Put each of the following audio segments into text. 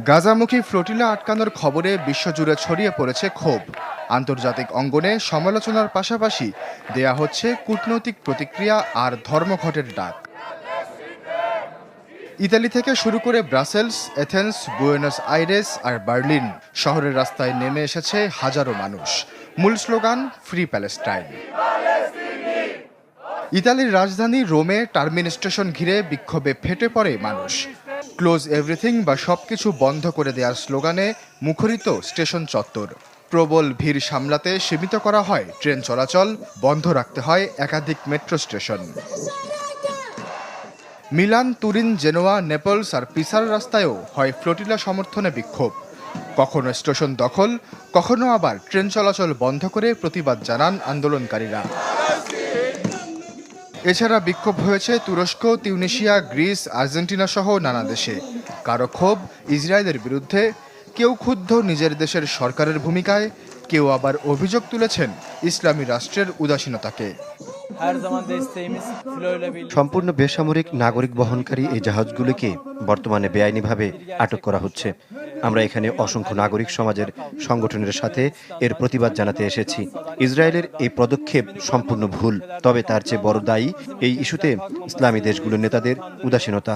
গাজামুখী flotilla আটকানোর খবরে বিশ্বজুড়ে ছড়িয়ে পড়েছে ক্ষোভ। আন্তর্জাতিক অঙ্গনে সমালোচনার পাশাপাশি দেয়া হচ্ছে কূটনৈতিক প্রতিক্রিয়া আর ধর্মঘটের ডাক। ইতালি থেকে শুরু করে ব্রাসেলস, এথেন্স, বুয়েনোস আইরেস আর বার্লিন শহরের রাস্তায় নেমে এসেছে হাজারো মানুষ। মূল স্লোগান ফ্রি প্যালেস্টাইন। ইতালির রাজধানী রোমে টার্মিনাল স্টেশন ঘিরে বিক্ষোভে ফেটে পড়ে মানুষ। ক্লোজ এভরিথিং বা সবকিছু বন্ধ করে দেওয়ার স্লোগানে মুখরিত স্টেশন চত্বর। প্রবল ভিড় সামলাতে সীমিত করা হয় ট্রেন চলাচল, বন্ধ রাখতে হয় একাধিক metro station. Milan, Turin, Genoa, Naples আর পিসার রাস্তায়ও হয় ফ্লোটিলা সমর্থনে বিক্ষোভ। কখনো স্টেশন দখল, কখনো আবার ট্রেন চলাচল বন্ধ করে প্রতিবাদ জানান আন্দোলনকারীরা। এছাড়া বিক্ষোভ হয়েছে তুরস্ক, তিউনিসিয়া, গ্রিস, আর্জেন্টিনা সহ নানা দেশে। কারো ক্ষোভ ইসরায়েলের বিরুদ্ধে, কেউ ক্ষুব্ধ নিজের দেশের সরকারের ভূমিকায়, কেউ আবার অভিযোগ তুলেছেন ইসলামী রাষ্ট্রের উদাসীনতাকে। সম্পূর্ণ বেসামরিক নাগরিক বহনকারী এই জাহাজগুলিকে বর্তমানে বেআইনিভাবে আটক করা হচ্ছে। আমরা এখানে অসংখ্য নাগরিক সমাজের সংগঠনের সাথে এর প্রতিবাদ জানাতে এসেছি। ইসরায়েলের এই পদক্ষেপ সম্পূর্ণ ভুল, তবে তার চেয়ে বড় দায়ী এই ইস্যুতে ইসলামী দেশগুলোর নেতাদের উদাসীনতা।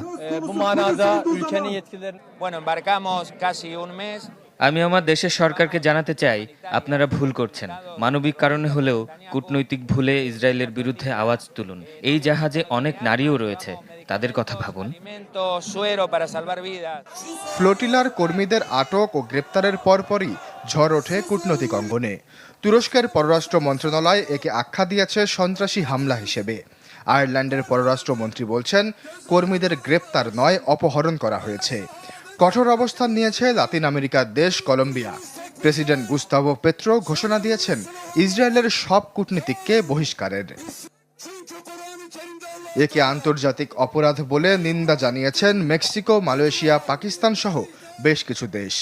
আমি আমার দেশের সরকারকে জানাতে চাই, আপনারা ভুল করছেন। মানবিক কারণে হলেও কূটনৈতিক ভুলে ইসরায়েলের বিরুদ্ধে আওয়াজ তুলুন। এই জাহাজে অনেক নারীও রয়েছে, তাদের কথা ভাবুন। ফ্লোটিলার কর্মীদের আটক ও গ্রেপ্তারের পরপরই ঝড় ওঠে কূটনৈতিক অঙ্গনে। তুরস্কের পররাষ্ট্র মন্ত্রণালয় একে আখ্যা দিয়েছে সন্ত্রাসী হামলা হিসেবে। আয়ারল্যান্ডের পররাষ্ট্রমন্ত্রী বলছেন, কর্মীদের গ্রেপ্তার নয়, অপহরণ করা হয়েছে। কঠোর অবস্থান নিয়েছে লাতিন আমেরিকার দেশ কলম্বিয়া। প্রেসিডেন্ট গুস্তাভো পেত্রো ঘোষণা দিয়েছেন ইসরায়েলের সব কূটনীতিককে বহিষ্কারের। একে আন্তর্জাতিক অপরাধ বলে নিন্দা জানিয়েছেন মেক্সিকো, মালয়েশিয়া, পাকিস্তান সহ বেশ কিছু দেশ।